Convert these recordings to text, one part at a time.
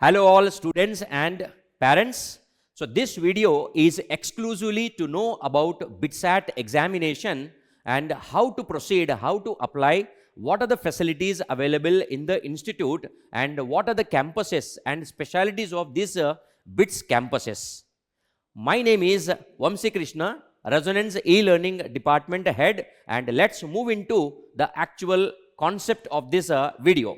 Hello all students and parents. So this video is exclusively to know about BITSAT examination and how to proceed, how to apply, what are the facilities available in the institute and what are the campuses and specialities of these BITS campuses. My name is Vamsi Krishna, Resonance E-Learning Department Head, and let's move into the actual concept of this video.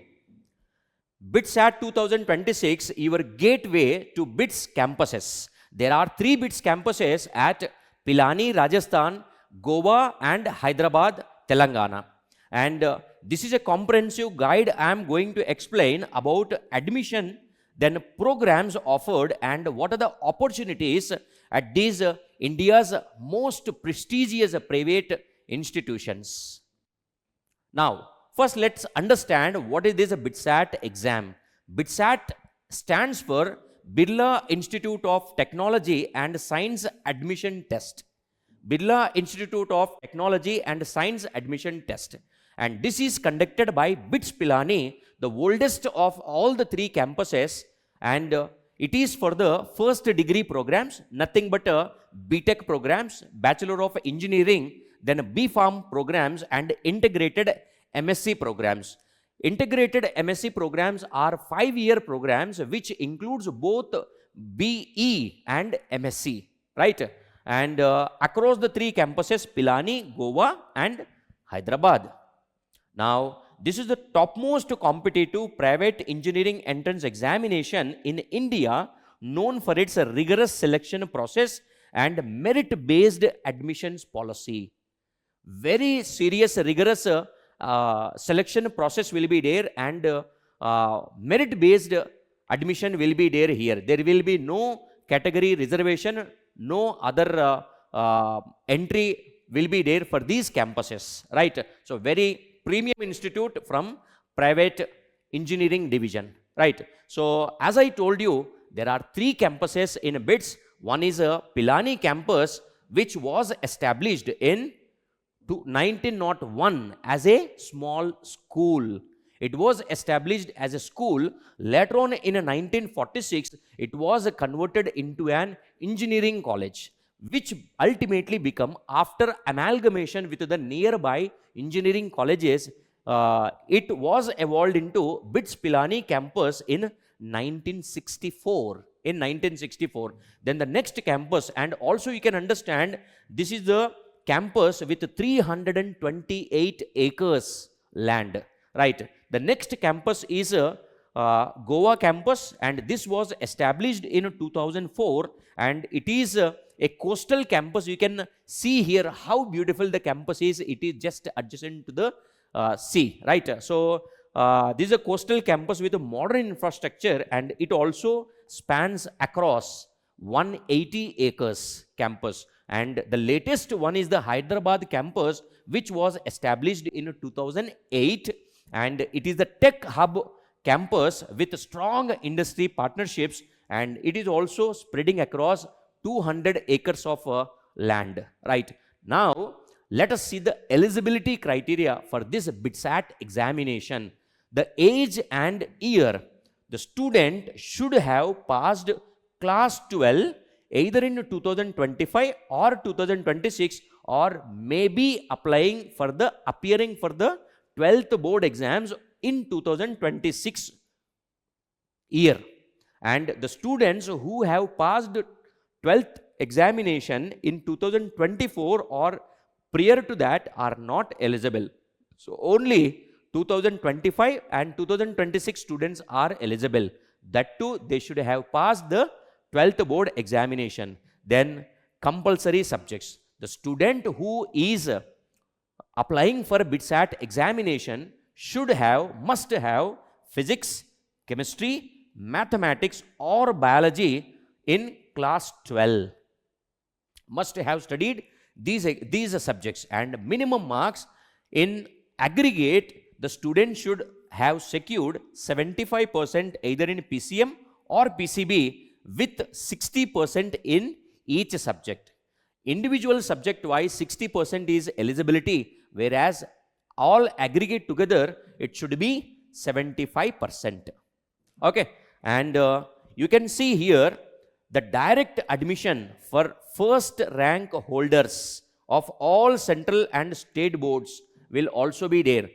BITSAT 2026, your gateway to BITS campuses. There are 3 BITS campuses at Pilani, Rajasthan, Goa and Hyderabad, Telangana. And this is a comprehensive guide I am going to explain about admission, then programs offered and what are the opportunities at these India's most prestigious private institutions. Now, first, let's understand what is this BITSAT exam. BITSAT stands for Birla Institute of Technology and Science Admission Test. Birla Institute of Technology and Science Admission Test. And this is conducted by BITS Pilani, the oldest of all the 3 campuses. And it is for the first degree programs, nothing but BTech programs, Bachelor of Engineering, then B.Pharm programs and integrated MSc programs. Integrated MSc programs are 5-year programs which includes both BE and MSc, right? And across the 3 campuses, Pilani, Goa and Hyderabad. Now, this is the topmost competitive private engineering entrance examination in India, known for its rigorous selection process and merit-based admissions policy. Very serious, rigorous selection process will be there and merit-based admission will be there here. There will be no category reservation, no other entry will be there for these campuses, right? So, very premium institute from private engineering division, right? So, as I told you, there are 3 campuses in BITS. One is a Pilani campus, which was established in 1901 as a small school. It was established as a school. Later on in 1946, it was converted into an engineering college, which ultimately become, after amalgamation with the nearby engineering colleges, it was evolved into BITS Pilani campus in 1964. Then the next campus, and also you can understand, this is the campus with 328 acres land, right? The next campus is Goa Campus, and this was established in 2004, and it is a coastal campus. You can see here how beautiful the campus is. It is just adjacent to the sea, right? So, this is a coastal campus with a modern infrastructure, and it also spans across 180 acres campus. And the latest one is the Hyderabad campus, which was established in 2008, and it is the tech hub campus with strong industry partnerships, and it is also spreading across 200 acres of land, right? Now, let us see the eligibility criteria for this BITSAT examination. The age and year. The student should have passed class 12 either in 2025 or 2026, or may be appearing for the 12th board exams in 2026 year. And the students who have passed 12th examination in 2024 or prior to that are not eligible. So, only 2025 and 2026 students are eligible. That too, they should have passed the 12th board examination. Then compulsory subjects. The student who is applying for BITSAT examination must have physics, chemistry, mathematics or biology in class 12. Must have studied these subjects, and minimum marks in aggregate, the student should have secured 75% either in PCM or PCB with 60% in each subject. Individual subject wise 60% is eligibility, whereas all aggregate together it should be 75%. Okay, And you can see here the direct admission for first rank holders of all central and state boards will also be there.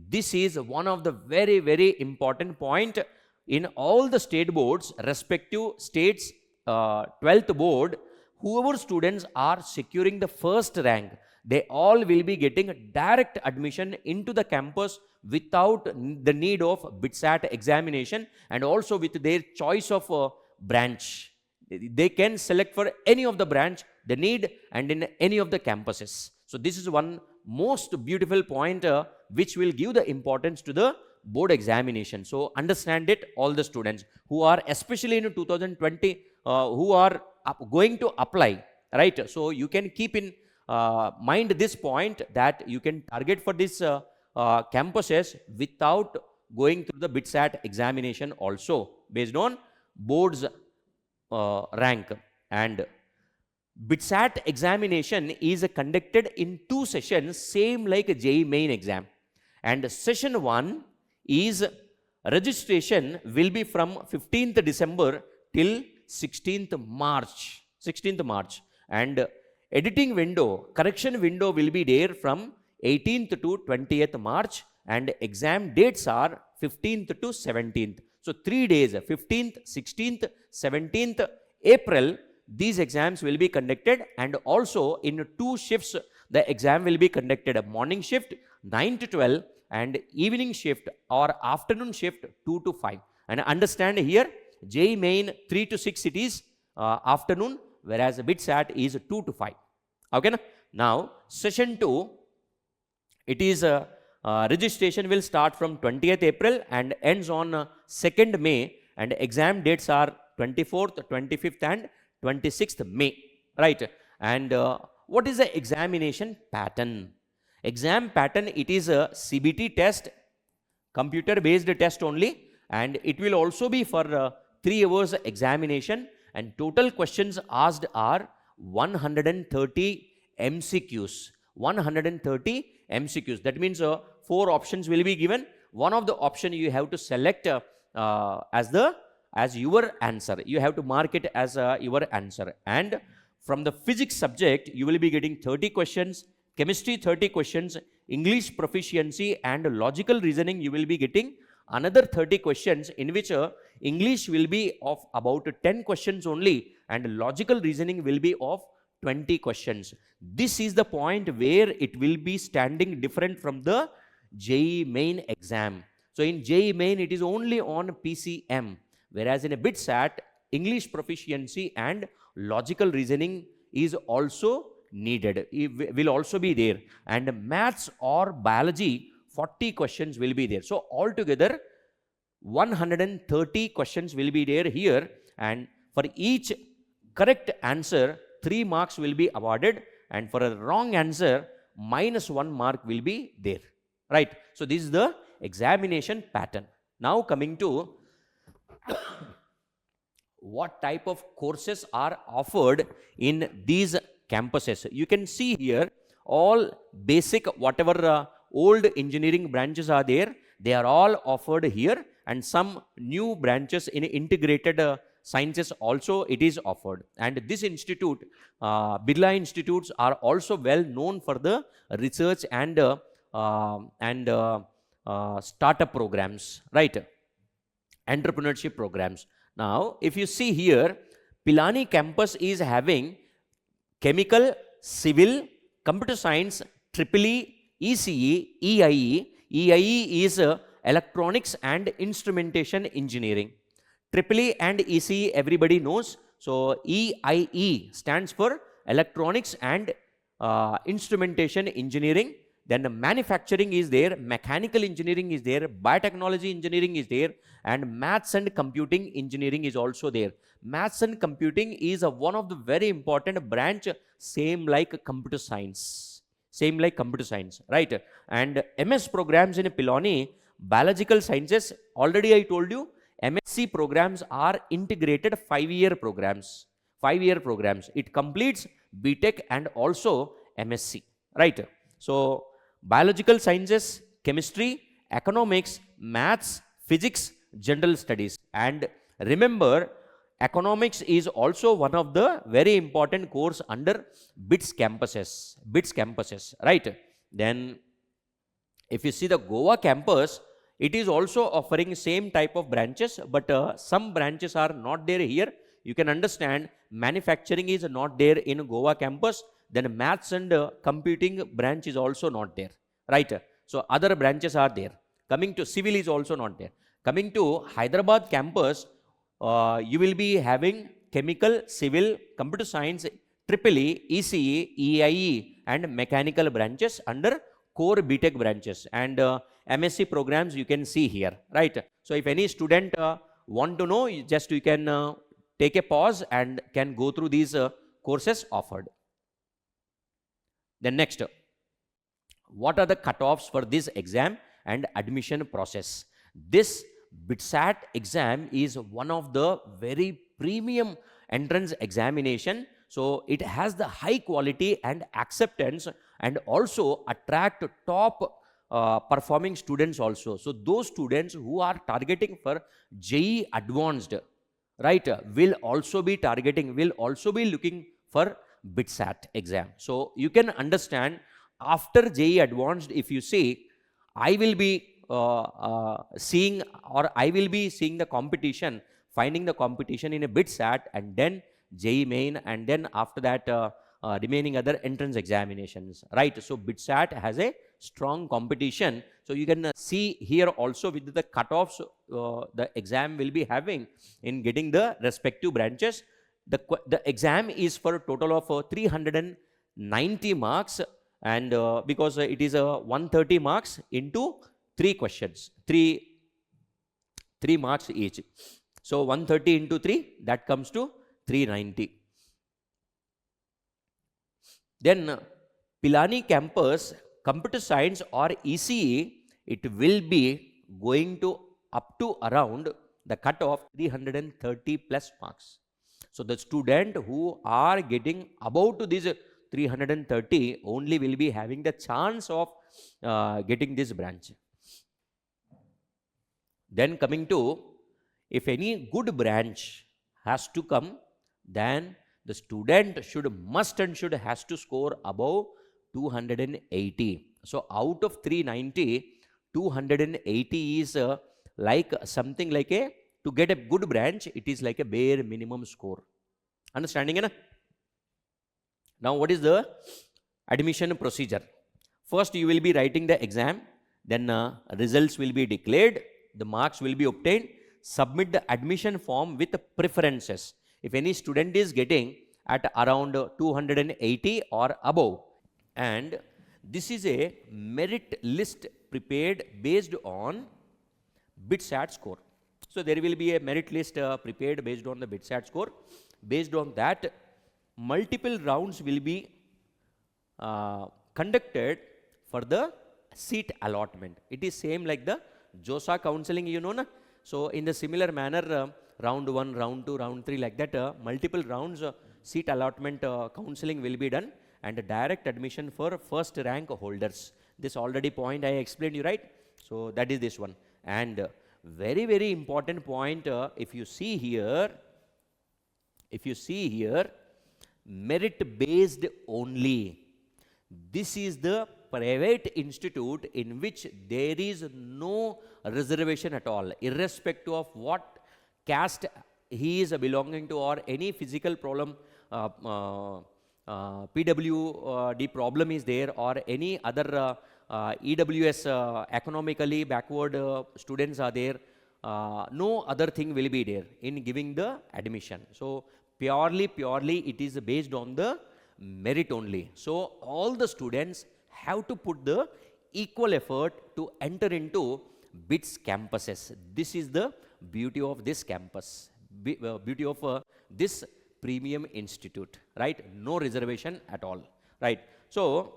This is one of the very, very important point in all the state boards, respective states 12th board. Whoever students are securing the first rank, they all will be getting direct admission into the campus without the need of BITSAT examination, and also with their choice of branch. They can select for any of the branch they need and in any of the campuses. So this is one most beautiful point which will give the importance to the board examination. So understand it, all the students who are especially in 2020 who are going to apply, right? So you can keep in mind this point that you can target for this campuses without going through the BITSAT examination also based on board's rank. And BITSAT examination is conducted in 2 sessions, same like a JEE main exam. And session 1 is registration will be from 15th December till 16th March. 16th March. And editing window, correction window will be there from 18th to 20th March, and exam dates are 15th to 17th. So 3 days, 15th, 16th, 17th April, these exams will be conducted, and also in 2 shifts the exam will be conducted, a morning shift 9 to 12 and evening shift or afternoon shift 2 to 5. And understand here, JEE main 3 to 6 it is afternoon, whereas BITSAT is 2 to 5. Okay, now session 2, it is registration will start from 20th April and ends on 2nd May, and exam dates are 24th, 25th and 26th May, right? And what is the examination pattern? Exam pattern, it is a CBT test, computer based test only, and it will also be for 3 hours examination, and total questions asked are 130 MCQs. 130 MCQs. That means 4 options will be given. One of the option you have to select as your answer. You have to mark it as your answer. And from the physics subject, you will be getting 30 questions, chemistry 30 questions, English proficiency and logical reasoning you will be getting another 30 questions, in which English will be of about 10 questions only, and logical reasoning will be of 20 questions. This is the point where it will be standing different from the JEE main exam. So in JEE main, it is only on PCM, whereas in a BITSAT, English proficiency and logical reasoning is also needed, it will also be there, and maths or biology 40 questions will be there. So altogether 130 questions will be there here, and for each correct answer 3 marks will be awarded, and for a wrong answer -1 mark will be there, right? So this is the examination pattern. Now coming to what type of courses are offered in these campuses. You can see here all basic whatever old engineering branches are there, they are all offered here, and some new branches in integrated sciences also it is offered. And this institute, Birla Institutes, are also well known for the research and startup programs, right? Entrepreneurship programs. Now, if you see here, Pilani campus is having chemical, civil, computer science, EEE, ECE, EIE. EIE is electronics and instrumentation engineering. EEE and ECE everybody knows. So EIE stands for electronics and instrumentation engineering. Then the manufacturing is there, mechanical engineering is there, biotechnology engineering is there, and maths and computing engineering is also there. Maths and computing is one of the very important branch, same like computer science. Same like computer science, right? And MS programs in Pilani, biological sciences, already I told you, MSc programs are integrated 5-year programs. 5-year programs. It completes BTech and also MSc, right? So biological sciences, chemistry, economics, maths, physics, general studies, and Remember, economics is also one of the very important course under BITS campuses, right? Then if you see the Goa campus, it is also offering same type of branches, but some branches are not there here. You can understand manufacturing is not there in Goa campus, then maths and computing branch is also not there, right? So other branches are there. Coming to civil is also not there. Coming to Hyderabad campus, you will be having chemical, civil, computer science, EEE, ECE, EIE and mechanical branches under core BTech branches, and MSc programs you can see here, right? So if any student want to know, you can take a pause and can go through these courses offered. Then next, what are the cutoffs for this exam and admission process? This BITSAT exam is one of the very premium entrance examination. So it has the high quality and acceptance, and also attract top performing students also. So those students who are targeting for JEE Advanced, right, will also be looking for BITSAT exam. So you can understand, after JEE Advanced, if you see, I will be seeing the competition, finding the competition in a BITSAT, and then JEE Main, and then after that remaining other entrance examinations, right? So BITSAT has a strong competition. So you can see here also with the cutoffs the exam will be having in getting the respective branches. The exam is for a total of 390 marks, and because it is 130 marks into 3 questions, 3 marks each. So 130 into 3, that comes to 390. Then Pilani campus, computer science or ECE, it will be going to up to around the cutoff 330 plus marks. So the student who are getting above to this 330 only will be having the chance of getting this branch. Then coming to, if any good branch has to come, then the student has to score above 280. So out of 390, 280 is like something like to get a good branch, it is like a bare minimum score. Understanding, na? Now what is the admission procedure? First you will be writing the exam, then results will be declared, the marks will be obtained, submit the admission form with preferences. If any student is getting at around 280 or above, and this is a merit list prepared based on BITSAT score. So there will be a merit list prepared based on the BITSAT score. Based on that, multiple rounds will be conducted for the seat allotment. It is same like the JOSA counseling, you know, na? So in the similar manner, round 1, round 2, round 3, like that, multiple rounds seat allotment counseling will be done, and direct admission for first rank holders. This already point I explained you, right? So that is this one. And very, very important point, if you see here, merit based only. This is the private institute in which there is no reservation at all, irrespective of what caste he is belonging to, or any physical problem, PWD problem is there, or any other EWS economically backward students are there. No other thing will be there in giving the admission. So purely it is based on the merit only. So all the students have to put the equal effort to enter into BITS campuses. This is the beauty of this campus, beauty of this premium institute, right? No reservation at all, right? So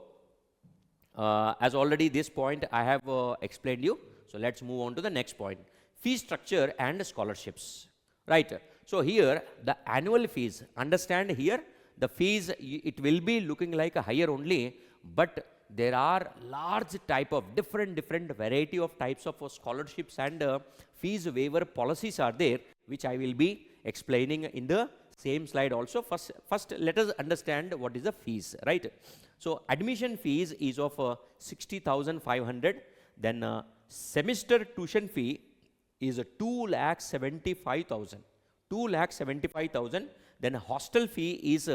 as already this point I have explained you. So let's move on to the next point, fee structure and scholarships, right? So here the annual fees, understand here the fees, it will be looking like a higher only, but there are large type of different variety of types of scholarships and fees waiver policies are there. which I will be explaining in the same slide also. First let us understand what is the fees, right? So admission fees is of 60,500. Then semester tuition fee is 2,75,000. 2,75,000. Then hostel fee is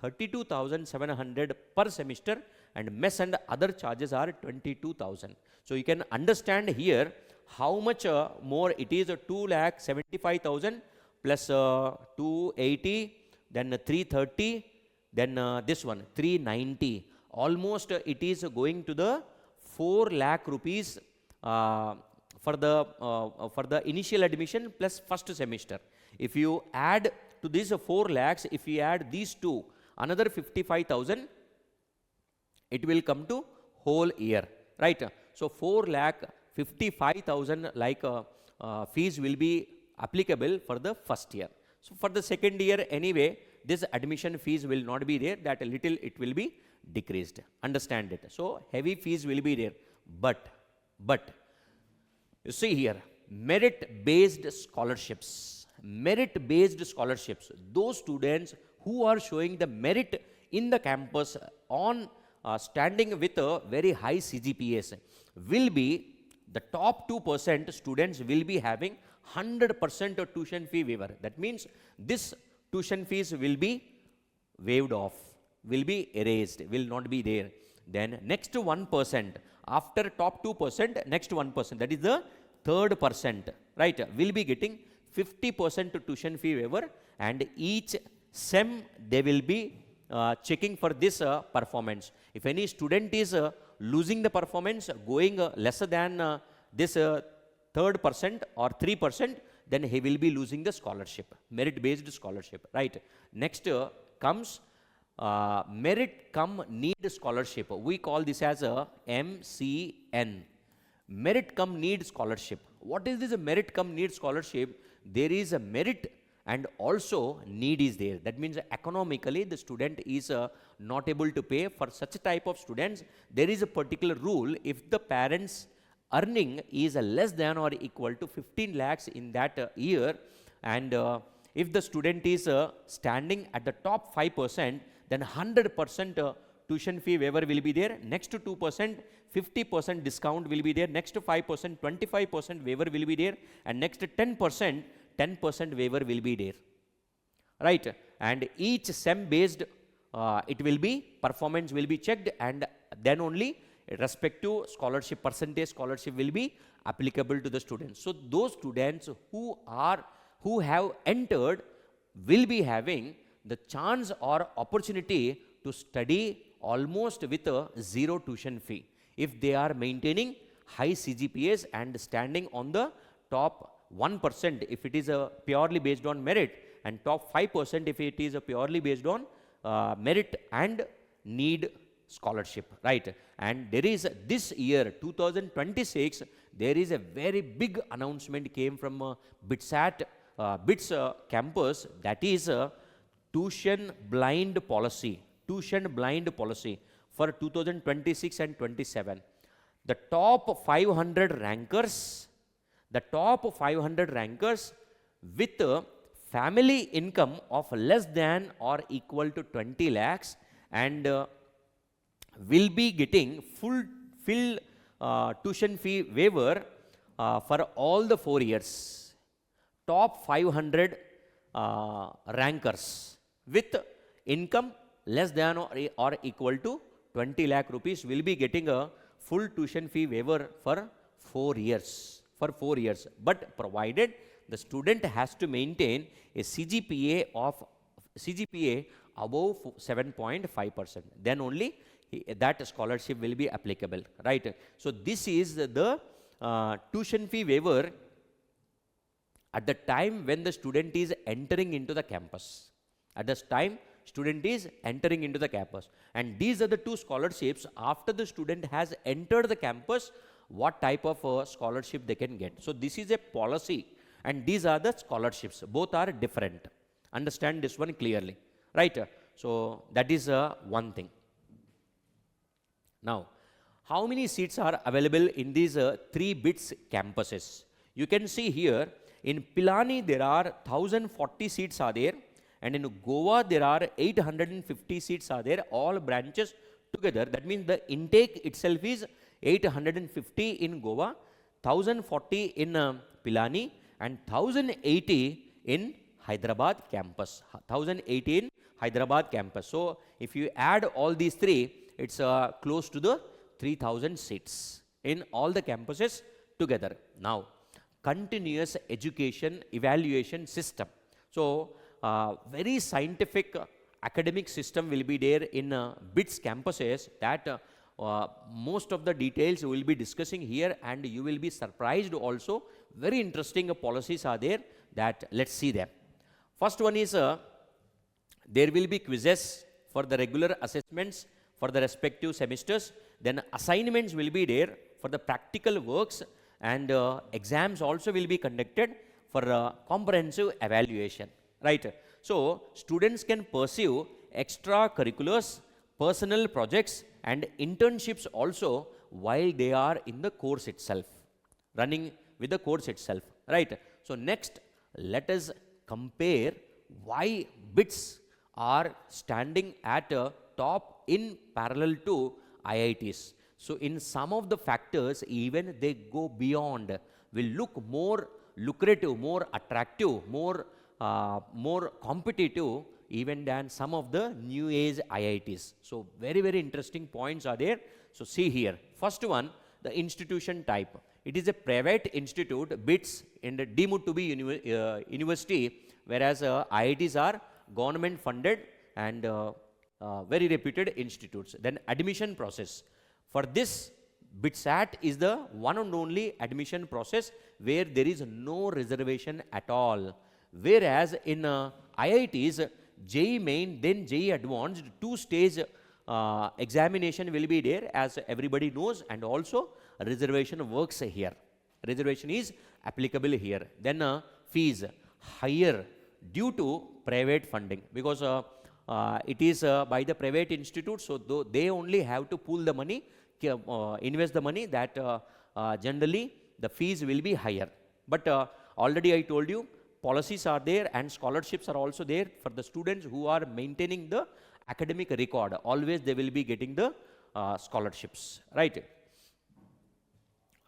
32,700 per semester, and mess and other charges are 22,000. So you can understand here how much more it is. 2,75,000 plus 280, then 330, then this one 390. Almost it is going to the 4 lakh rupees for the initial admission plus first semester. If you add to this 4 lakhs, if you add these two, another 55,000, it will come to whole year, right? So 4,55,000 like fees will be applicable for the first year. So for the second year anyway, this admission fees will not be there, that a little it will be decreased. Understand it. So heavy fees will be there, but you see here, merit-based scholarships. Merit-based scholarships. Those students who are showing the merit in the campus on standing with a very high CGPAs will be the top 2% students will be having 100% of tuition fee waiver. That means this tuition fees will be waived off, will be erased, will not be there. Then next 1%, after top 2%, next 1%, that is the third percent, right, will be getting 50% tuition fee waiver, and each SEM they will be checking for this performance. If any student is losing the performance, going lesser than this third percent or 3%, then he will be losing the scholarship, merit-based scholarship, right? Next comes merit cum need scholarship. We call this as a MCN, merit cum need scholarship. What is this merit cum need scholarship? There is a merit and also need is there. That means economically the student is not able to pay. For such type of students, there is a particular rule. If the parents earning is less than or equal to 15 lakhs in that year, and if the student is standing at the top 5%, then 100% tuition fee waiver will be there. Next to 2%, 50% discount will be there. Next to 5%, 25% waiver will be there. And next to 10%, 10% waiver will be there, right? And each SEM based, it will be, performance will be checked, and then only respective scholarship, percentage scholarship will be applicable to the students. So those students who have entered will be having the chance or opportunity to study almost with a zero tuition fee if they are maintaining high CGPAs and standing on the top 1% if it is purely based on merit, and top 5% if it is purely based on merit and need scholarship, right? And there is this year 2026, there is a very big announcement came from BITSAT, BITS campus, that is tuition blind policy for 2026 and 27. The top 500 rankers with a family income of less than or equal to 20 lakhs and will be getting full tuition fee waiver for all the 4 years. Top 500 rankers with income less than or equal to 20 lakh rupees will be getting a full tuition fee waiver for 4 years. But provided the student has to maintain a CGPA above 7.5%, then only that scholarship will be applicable, right? So this is the tuition fee waiver at the time when the student is entering into the campus. At this time, student is entering into the campus, and these are the two scholarships. After the student has entered the campus, what type of scholarship they can get. So this is a policy, and these are the scholarships. Both are different. Understand this one clearly, right? So that is one thing. Now, how many seats are available in these 3 BITS campuses? You can see here, In Pilani, there are 1040 seats are there, and in Goa, there are 850 seats are there, all branches together. That means the intake itself is 850 in Goa, 1040 in Pilani, and 1080 in Hyderabad campus. 1080 in Hyderabad campus. So if you add all these three, it's close to the 3000 seats in all the campuses together. Now, continuous education evaluation system. So very scientific academic system will be there in BITS campuses, that most of the details we will be discussing here, and you will be surprised also. Very interesting policies are there, that let's see them. First one is there will be quizzes for the regular assessments for the respective semesters. Then assignments will be there for the practical works, and exams also will be conducted for comprehensive evaluation, right? So students can pursue extracurriculars, personal projects, and internships also while they are in the course itself, running with the course itself, right? So next, let us compare why BITS are standing at top in parallel to IITs. So in some of the factors, even they go beyond, will look more lucrative, more attractive, more competitive even than some of the new age IITs. So very, very interesting points are there. So see here, first one, the institution type. It is a private institute, BITS, and deemed to be university, whereas IITs are government funded and very reputed institutes. Then admission process. For this, BITSAT is the one and only admission process where there is no reservation at all. Whereas in IITs, JEE Main, then JEE Advanced, two-stage examination will be there, as everybody knows, and also reservation works here. Reservation is applicable here. Then fees higher due to private funding, because it is by the private institute, so they only have to pool the money, invest the money, that generally the fees will be higher. But already I told you, policies are there and scholarships are also there for the students who are maintaining the academic record. Always they will be getting the scholarships, right?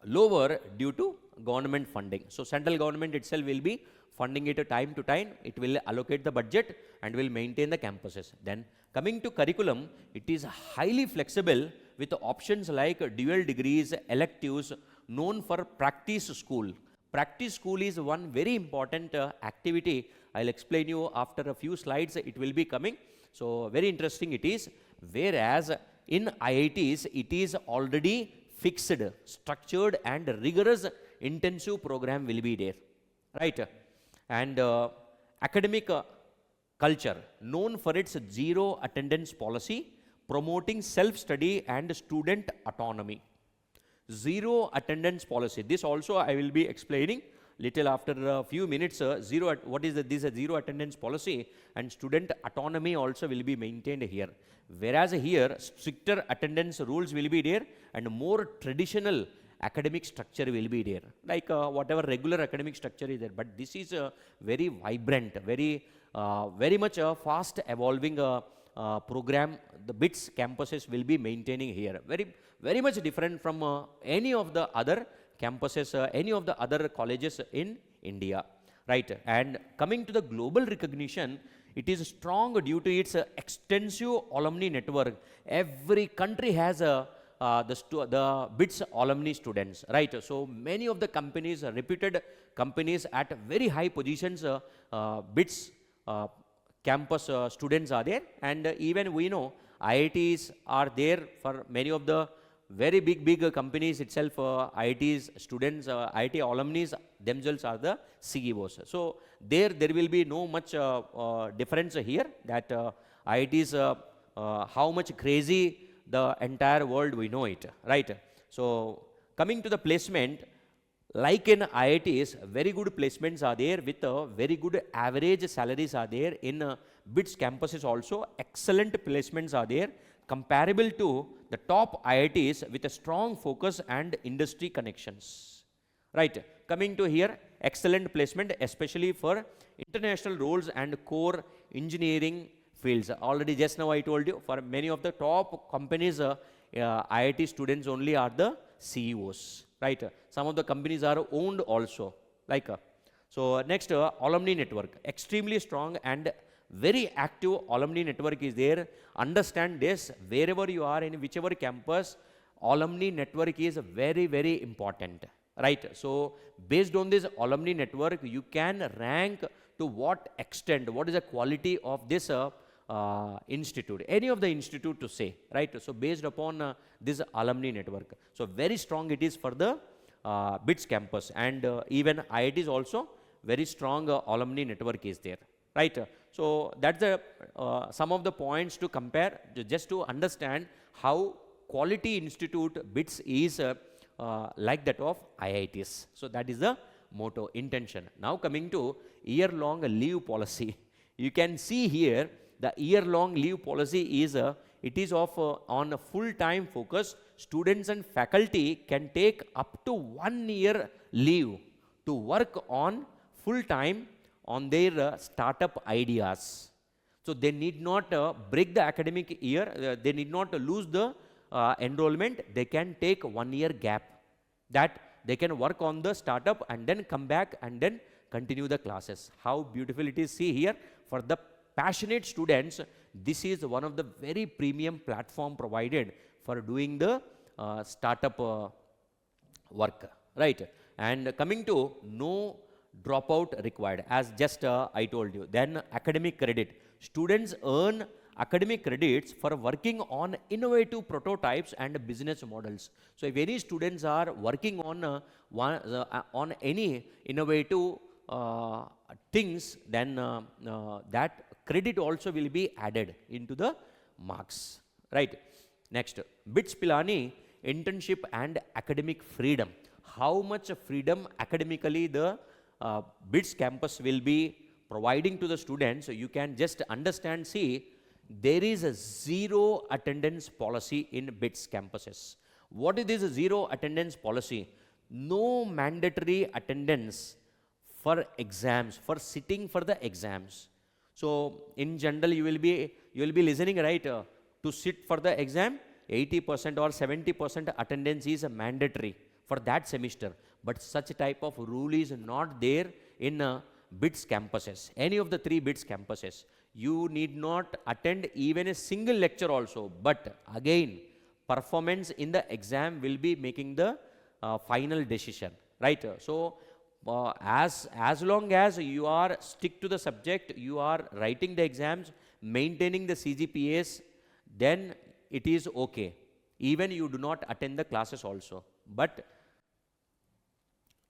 Lower due to government funding. So central government itself will be funding it time to time. It will allocate the budget and will maintain the campuses. Then coming to curriculum, it is highly flexible with options like dual degrees, electives, known for practice school. Practice school is one very important activity. I'll explain you after a few slides. It will be coming. So very interesting it is. Whereas in IITs, it is already fixed, structured, and rigorous intensive program will be there, right? And academic culture, known for its zero attendance policy, promoting self-study and student autonomy. Zero attendance policy. This also I will be explaining little after a few minutes. What is this zero attendance policy, and student autonomy also will be maintained here. Whereas here, stricter attendance rules will be there, and more traditional academic structure will be there, like whatever regular academic structure is there. But this is a very vibrant, very much a fast evolving program. The BITS campuses will be maintaining here. Very much different from any of the other campuses, any of the other colleges in India, right? And coming to the global recognition, it is strong due to its extensive alumni network. Every country has the BITS alumni students, right? So many of the companies, reputed companies at very high positions, BITS campus students are there. And even we know IITs are there for many of the very big companies itself. IITs students, IIT alumni themselves are the CEOs. So there will be no much difference here, that IITs, how much crazy the entire world, we know it, right? So coming to the placement, like in IITs, very good placements are there with very good average salaries are there. In BITS campuses also, excellent placements are there, comparable to the top IITs with a strong focus and industry connections, right? Coming to here, excellent placement, especially for international roles and core engineering fields. Already just now I told you, for many of the top companies, IIT students only are the CEOs, right? Some of the companies are owned also, like. So next, alumni network, extremely strong and very active alumni network is there. Understand this, wherever you are, in whichever campus, alumni network is very, very important, right? So based on this alumni network, you can rank to what extent, what is the quality of this institute, any of the institute to say, right? So based upon this alumni network, so very strong it is for the BITS campus, and even IITs also very strong alumni network is there, right? So that's the some of the points to compare, just to understand how quality institute BITS is like that of IITs. So that is the motto, intention. Now coming to year-long leave policy. You can see here the year-long leave policy is it is of on a full-time focus. Students and faculty can take up to 1 year leave to work on full-time on their startup ideas. So they need not break the academic year, they need not lose the enrollment, they can take 1 year gap, that they can work on the startup and then come back and then continue the classes. How beautiful it is. See here, for the passionate students, this is one of the very premium platform provided for doing the startup work, right? And coming to no dropout required, as just I told you. Then academic credit, students earn academic credits for working on innovative prototypes and business models. So if any students are working on on any innovative things, then that credit also will be added into the marks, right? Next, BITS Pilani, internship and academic freedom. How much freedom academically the BITS campus will be providing to the students, you can just understand. See, there is a zero attendance policy in BITS campuses. What is this zero attendance policy? No mandatory attendance for exams, for sitting for the exams. So in general, you will be listening, right? To sit for the exam, 80% or 70% attendance is mandatory for that semester. But such type of rule is not there in BITS campuses, any of the 3 BITS campuses. You need not attend even a single lecture also, but again, performance in the exam will be making the final decision, right? So as long as you are stick to the subject, you are writing the exams, maintaining the CGPAs, then it is okay. Even you do not attend the classes also, but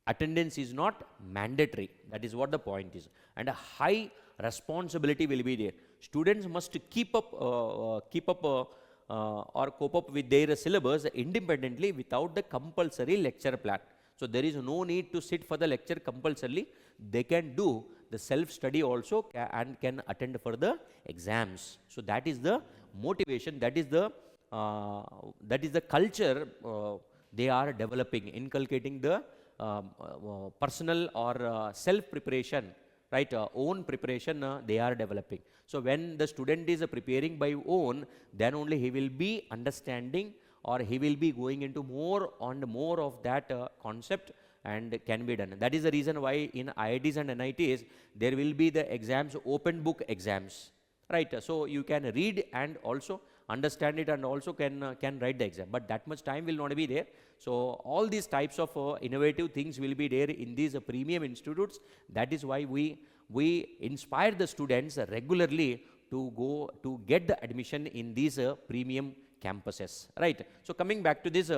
attendance is not mandatory. That is what the point is. And a high responsibility will be there. Students must keep up or cope up with their syllabus independently without the compulsory lecture plan. So there is no need to sit for the lecture compulsorily. They can do the self-study also and can attend for the exams. So that is the motivation. That is the culture they are developing, inculcating the personal or self-preparation, right? Own preparation they are developing. So when the student is preparing by own, then only he will be understanding, or he will be going into more and more of that concept, and can be done. That is the reason why in IITs and NITs there will be the exams, open book exams, right? So you can read and also understand it, and also can write the exam, but that much time will not be there. So all these types of innovative things will be there in these premium institutes. That is why we inspire the students regularly to go to get the admission in these premium campuses, right? So coming back to this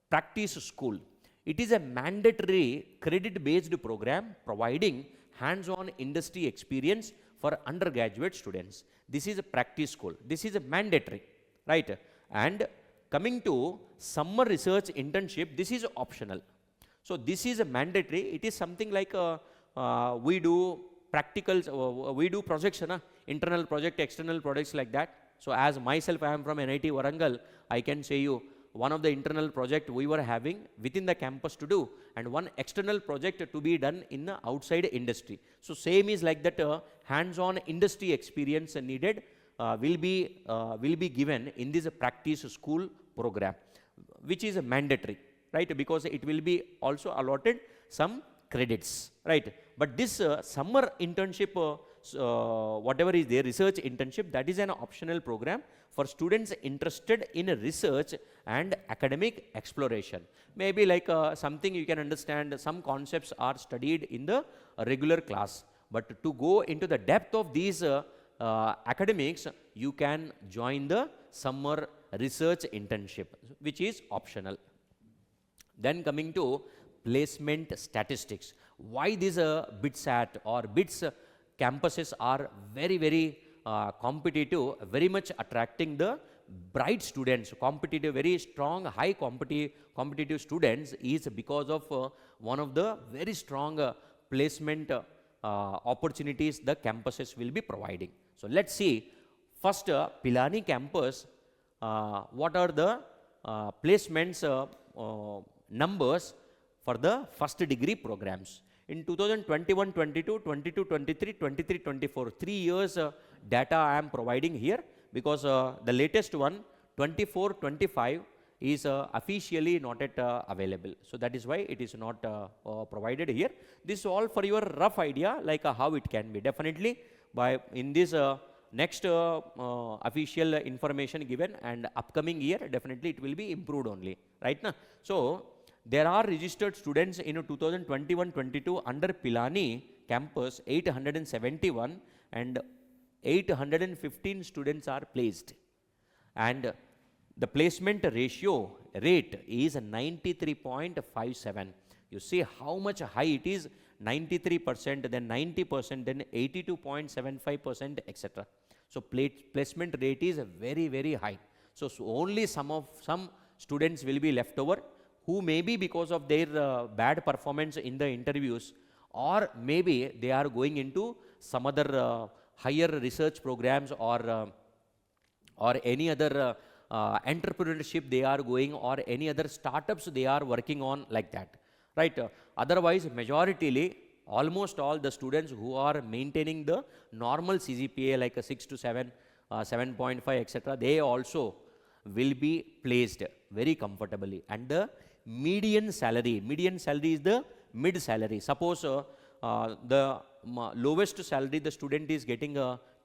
practice school, it is a mandatory credit-based program providing hands-on industry experience for undergraduate students. This is a practice school. This is a mandatory, right? And coming to summer research internship, this is optional. So this is a mandatory. It is something like we do practicals, we do projects, internal project, external projects, like that. So as myself, I am from NIT Warangal, I can say you, one of the internal project we were having within the campus to do, and one external project to be done in the outside industry. So same is like that, hands-on industry experience needed will be given in this practice school program, which is mandatory, right? Because it will be also allotted some credits, right? But this summer internship, whatever is there, research internship, that is an optional program for students interested in research and academic exploration. Maybe like something you can understand, some concepts are studied in the regular class, but to go into the depth of these academics, you can join the summer research internship, which is optional. Then coming to placement statistics. Why these BITSAT or BITS campuses are very competitive, very much attracting the bright students, competitive, very strong, high competitive students, is because of one of the very strong placement opportunities the campuses will be providing. So let's see, first Pilani campus, what are the placements numbers for the first degree programs. In 2021-22, 22-23, 23-24, 3 years data I am providing here, because the latest one, 24-25, is officially not yet available. So that is why it is not provided here. This is all for your rough idea, like how it can be. Definitely, by in this next official information given and upcoming year, definitely it will be improved only, right? Na? So there are registered students in 2021-22 under Pilani campus, 871, and 815 students are placed, and the placement rate is 93.57. You see how much high it is, 93%, then 90%, then 82.75%, etc. So placement rate is very high. So only some students will be left over, who maybe because of their bad performance in the interviews, or maybe they are going into some other higher research programs, or any other entrepreneurship they are going, or any other startups they are working on, like that, right? Otherwise, majoritarily, almost all the students who are maintaining the normal CGPA like a 6 to 7, 7.5, etc., they also will be placed very comfortably. And the median salary is the mid salary. Suppose the lowest salary the student is getting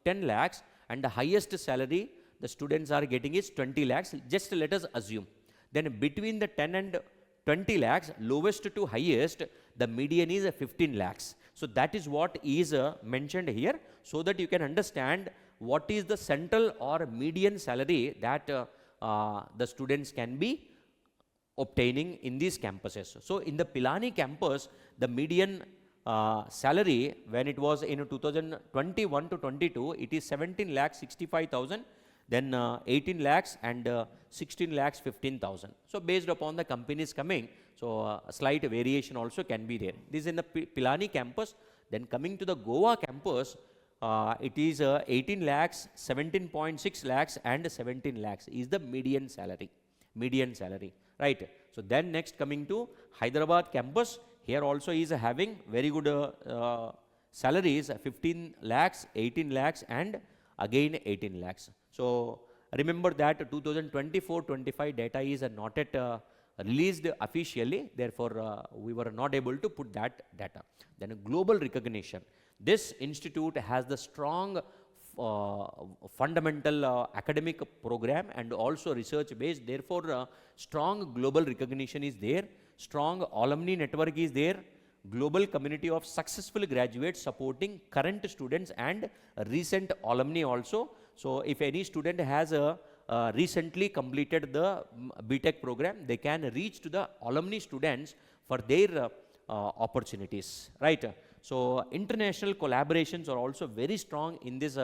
10 lakhs, and the highest salary the students are getting is 20 lakhs. Just let us assume. Then between the 10 and 20 lakhs, lowest to highest, the median is 15 lakhs. So that is what is mentioned here, so that you can understand what is the central or median salary that the students can be obtaining in these campuses. So in the Pilani campus, the median salary, when it was in 2021 to 22, it is 17 lakhs 65,000, then 18 lakhs and 16 lakhs 15,000. So based upon the companies coming, so a slight variation also can be there. This is in the Pilani campus. Then coming to the Goa campus, it is 18 lakhs, 17.6 lakhs and 17 lakhs is the median salary, right? So then next coming to Hyderabad campus, here also is having very good salaries, 15 lakhs, 18 lakhs and again 18 lakhs. So remember that 2024-25 data is not yet released officially, therefore we were not able to put that data. Then global recognition. This institute has the strong fundamental academic program and also research based, therefore strong global recognition is there, strong alumni network is there, global community of successful graduates supporting current students and recent alumni also. So if any student has recently completed the BTech program, they can reach to the alumni students for their opportunities, right? So international collaborations are also very strong in these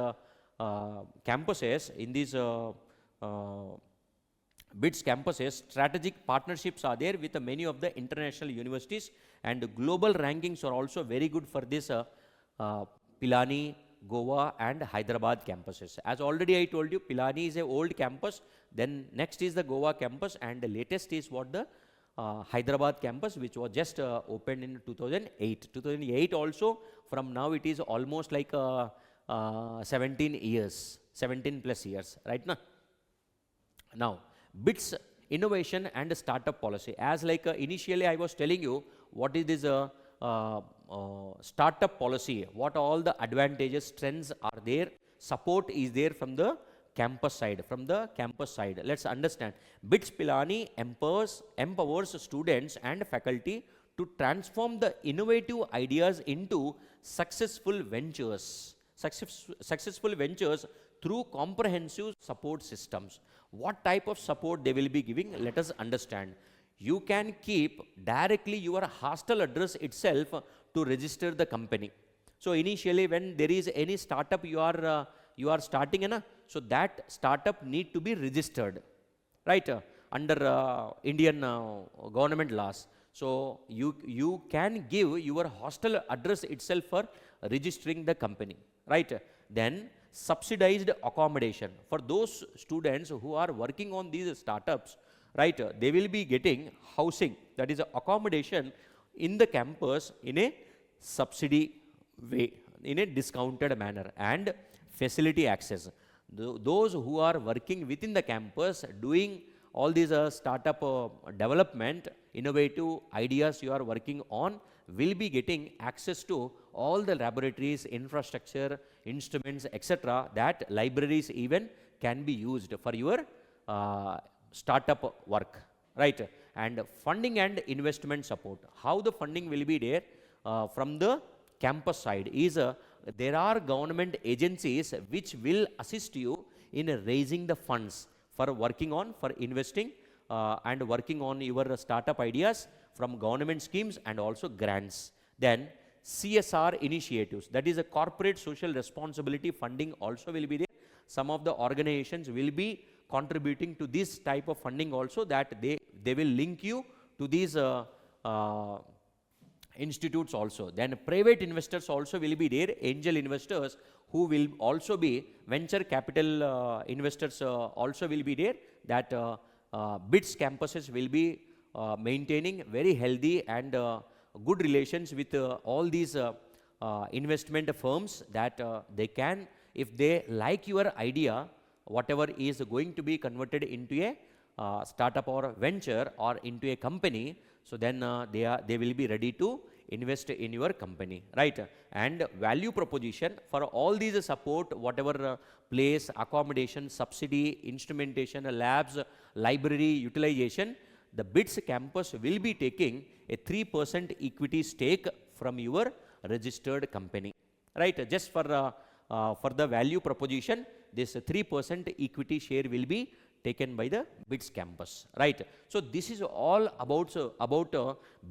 campuses, in these BITS campuses. Strategic partnerships are there with many of the international universities, and global rankings are also very good for this Pilani Goa and Hyderabad campuses. As already I told you, Pilani is a old campus, then next is the Goa campus, and the latest is what the Hyderabad campus, which was just opened in 2008. 2008 also, from now it is almost like 17 years, 17 plus years, right now. Now, BITS innovation and startup policy. As like initially I was telling you, what is this startup policy, what all the advantages, strengths are there, support is there from the campus side, Let's understand. BITS Pilani empowers students and faculty to transform the innovative ideas into successful ventures through comprehensive support systems. What type of support they will be giving? Let us understand. You can keep directly your hostel address itself to register the company. So initially, when there is any startup you are starting, so that startup need to be registered, right? Under Indian government laws. So you can give your hostel address itself for registering the company, right? Then subsidized accommodation for those students who are working on these startups, right? They will be getting housing, that is accommodation in the campus in a subsidy way, in a discounted manner, and facility access. Those who are working within the campus doing all these startup development, innovative ideas you are working on, will be getting access to all the laboratories, infrastructure, instruments, etc. that libraries even can be used for your startup work, right? And funding and investment support. How the funding will be there from the campus side is there are government agencies which will assist you in raising the funds for working on, for investing and working on your startup ideas from government schemes and also grants. Then CSR initiatives, that is a corporate social responsibility funding also will be there. Some of the organizations will be contributing to this type of funding also, that they will link you to these institutes also. Then private investors also will be there, angel investors who will also be, venture capital investors also will be there, that BITS campuses will be maintaining very healthy and good relations with all these investment firms, that they can, if they like your idea, whatever is going to be converted into a startup or venture or into a company, so then they will be ready to invest in your company, right? And value proposition for all these support, whatever place, accommodation, subsidy, instrumentation, labs, library utilization, the BITS campus will be taking a 3% equity stake from your registered company, right? Just for the value proposition, this 3% equity share will be taken by the BITS campus, right? So this is all about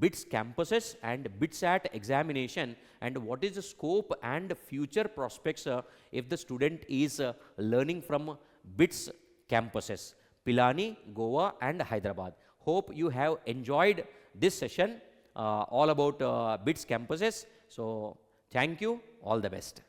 BITS campuses and BITSAT examination, and what is the scope and future prospects if the student is learning from BITS campuses, Pilani, Goa and Hyderabad. Hope you have enjoyed this session all about BITS campuses. So thank you, all the best.